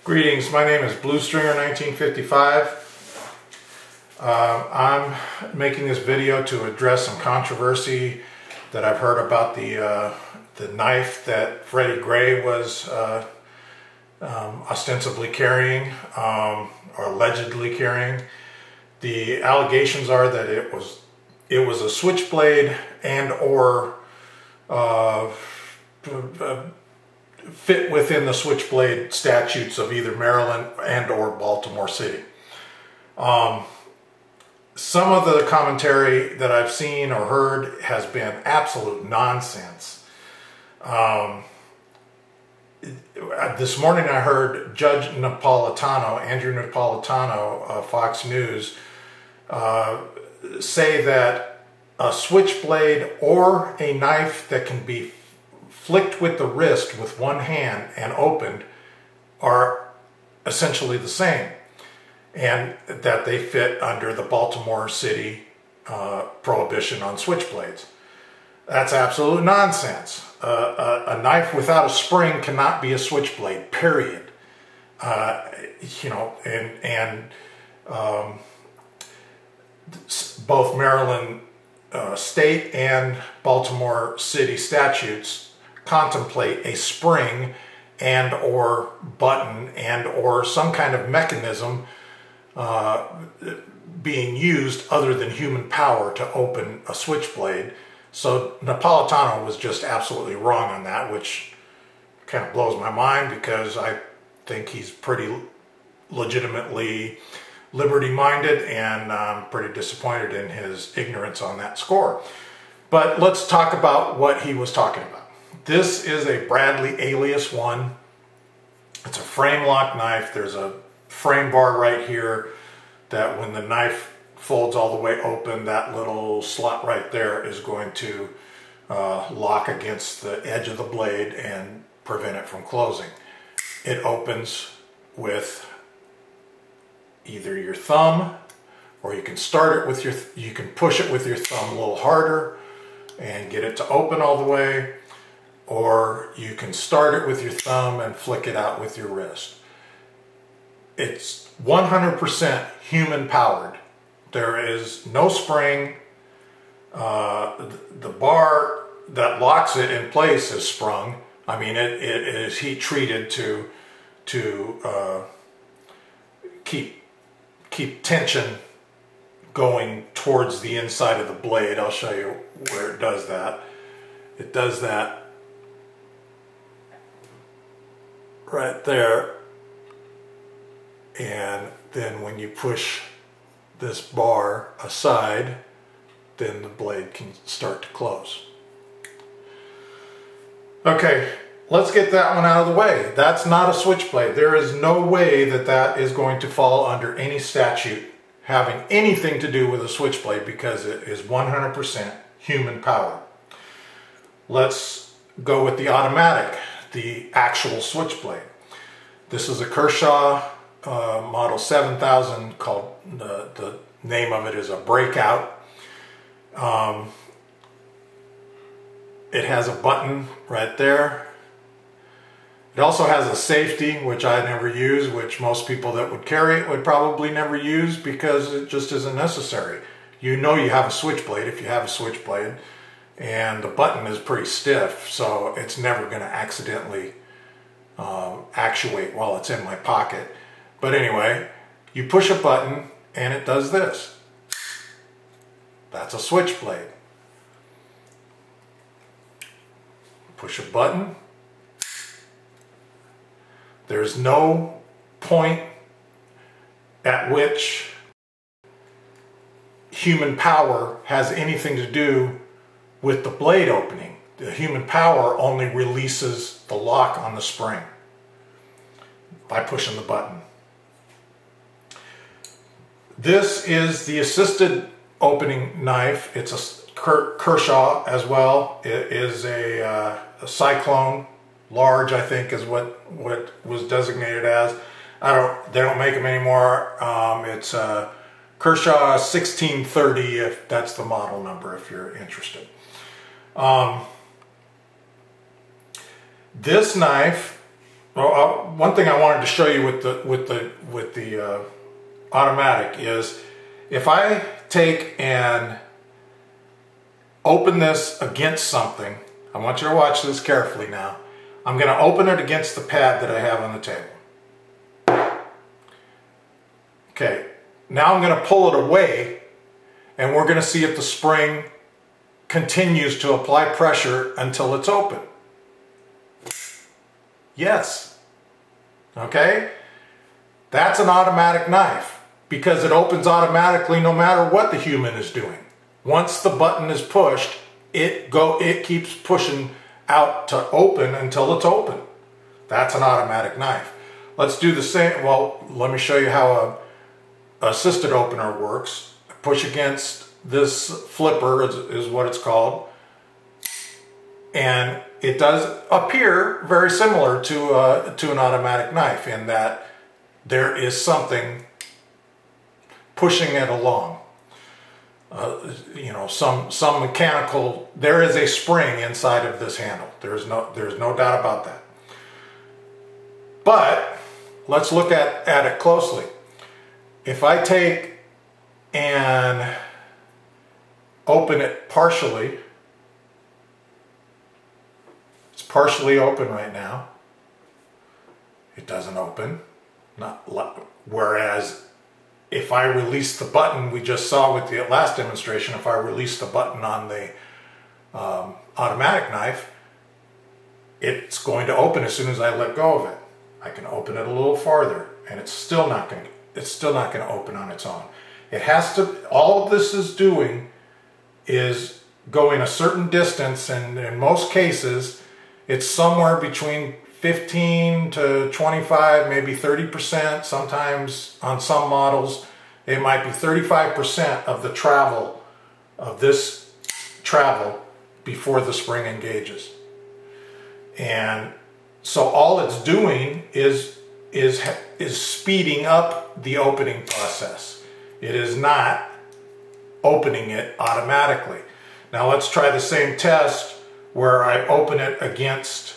Greetings, my name is BlueStringer1955. I'm making this video to address some controversy that I've heard about the knife that Freddie Gray was ostensibly carrying, or allegedly carrying. The allegations are that it was a switchblade and or fit within the switchblade statutes of either Maryland and or Baltimore City. Some of the commentary that I've seen or heard has been absolute nonsense. This morning I heard Judge Napolitano, Andrew Napolitano of Fox News, say that a switchblade or a knife that can be flicked with the wrist with one hand and opened are essentially the same, and that they fit under the Baltimore City prohibition on switchblades. That's absolute nonsense. A knife without a spring cannot be a switchblade, period. Both Maryland state and Baltimore City statutes contemplate a spring and or button and or some kind of mechanism being used other than human power to open a switchblade. So Napolitano was just absolutely wrong on that, which kind of blows my mind because I think he's pretty legitimately liberty-minded, and I'm pretty disappointed in his ignorance on that score. But let's talk about what he was talking about. This is a Bradley Alias 1. It's a frame lock knife. There's a frame bar right here that when the knife folds all the way open, that little slot right there is going to lock against the edge of the blade and prevent it from closing. It opens with either your thumb, or you can start it with you can push it with your thumb a little harder and get it to open all the way, or you can start it with your thumb and flick it out with your wrist. It's 100% human powered. There is no spring. The bar that locks it in place is sprung. I mean, it is heat treated to keep tension going towards the inside of the blade. I'll show you where it does that. It does that right there, and then when you push this bar aside, then the blade can start to close. Okay, let's get that one out of the way. That's not a switchblade. There is no way that that is going to fall under any statute having anything to do with a switchblade, because it is 100% human powered. Let's go with the automatic, the actual switchblade. This is a Kershaw model 7000, called the name of it is a Breakout. It has a button right there. It also has a safety, which I never use, which most people that would carry it would probably never use because it just isn't necessary. You know you have a switchblade if you have a switchblade, and the button is pretty stiff, so it's never going to accidentally actuate while it's in my pocket. But anyway, you push a button and it does this. That's a switchblade. Push a button. There's no point at which human power has anything to do with the blade opening. The human power only releases the lock on the spring by pushing the button. This is the assisted opening knife. It's a Kershaw as well. It is a Cyclone large, I think, is what was designated as. They don't make them anymore. It's a Kershaw 1630, if that's the model number, if you're interested. This knife Well, one thing I wanted to show you with the automatic is if I take and open this against something. I want you to watch this carefully now. I'm going to open it against the pad that I have on the table. Okay, now I'm going to pull it away, and we're going to see if the spring continues to apply pressure until it's open. Yes. Okay? That's an automatic knife because it opens automatically no matter what the human is doing. Once the button is pushed, it keeps pushing out to open until it's open. That's an automatic knife. Let's do the same. Well, let me show you how a assisted opener works. Push against this flipper is what it's called. And it does appear very similar to an automatic knife in that there is something pushing it along. You know, some mechanical. There is a spring inside of this handle. There's no doubt about that. But let's look at it closely. If I take and open it partially, it's partially open right now. It doesn't open. Whereas if I release the button we just saw with the last demonstration, if I release the button on the automatic knife, it's going to open as soon as I let go of it. I can open it a little farther, and it's still not going to open on its own. It has to. All this is doing is going a certain distance, and in most cases, it's somewhere between 15 to 25, maybe 30%. Sometimes on some models, it might be 35% of the travel of this travel before the spring engages. And so all it's doing is speeding up the opening process. It is not opening it automatically. Now let's try the same test where I open it against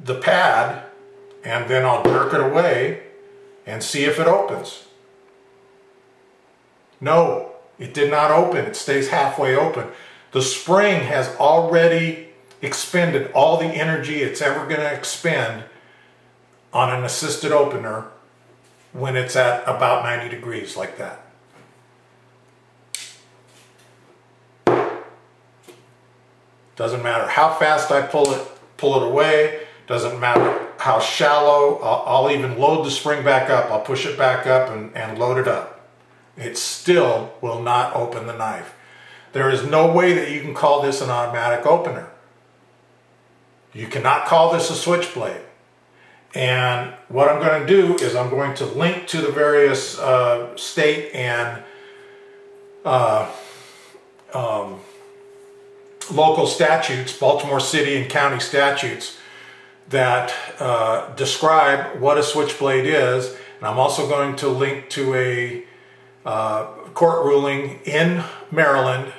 the pad, and then I'll jerk it away and see if it opens. No, it did not open. It stays halfway open. The spring has already expended all the energy it's ever going to expend on an assisted opener when it's at about 90 degrees like that. Doesn't matter how fast I pull it away. Doesn't matter how shallow. I'll even load the spring back up. I'll push it back up and load it up. It still will not open the knife. There is no way that you can call this an automatic opener. You cannot call this a switchblade. And what I'm going to do is I'm going to link to the various state and local statutes, Baltimore City and county statutes, that describe what a switchblade is. And I'm also going to link to a court ruling in Maryland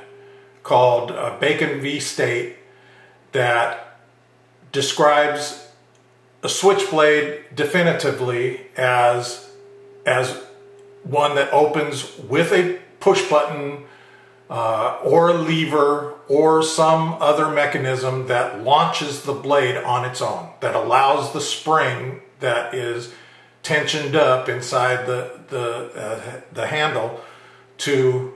called Bacon v. State that describes a switchblade definitively as one that opens with a push button or a lever or some other mechanism that launches the blade on its own, that allows the spring that is tensioned up inside the handle to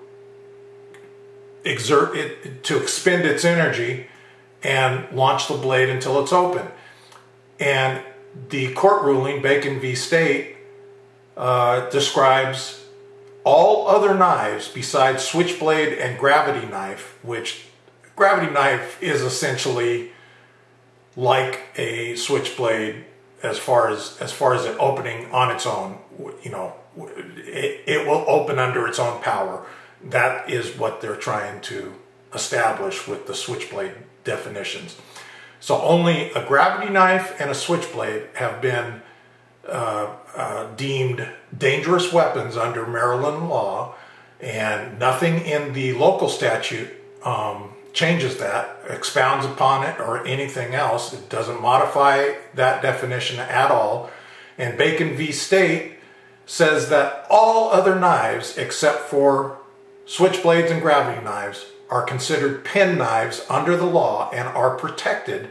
exert it, to expend its energy and launch the blade until it's open. And the court ruling, Bacon v. State, describes all other knives besides switchblade and gravity knife, which gravity knife is essentially like a switchblade as far as it opening on its own. You know, it will open under its own power. That is what they're trying to establish with the switchblade definitions. So only a gravity knife and a switchblade have been deemed dangerous weapons under Maryland law, and nothing in the local statute changes that, expounds upon it, or anything else. It doesn't modify that definition at all. And Bacon v. State says that all other knives except for switchblades and gravity knives are considered pen knives under the law and are protected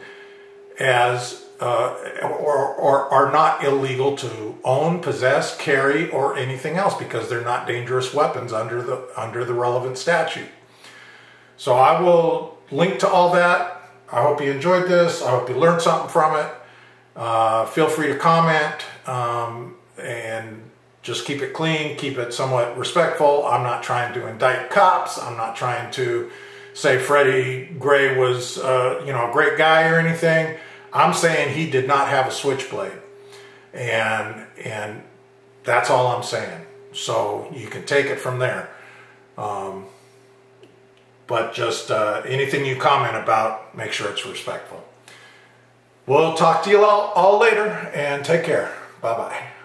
as or are not illegal to own, possess, carry, or anything else because they're not dangerous weapons under the relevant statute. So I will link to all that. I hope you enjoyed this. I hope you learned something from it. Feel free to comment and just keep it clean, keep it somewhat respectful. I'm not trying to indict cops. I'm not trying to say Freddie Gray was a great guy or anything. I'm saying he did not have a switchblade, and that's all I'm saying. So you can take it from there. But just anything you comment about, make sure it's respectful. We'll talk to you all later, and take care. Bye-bye.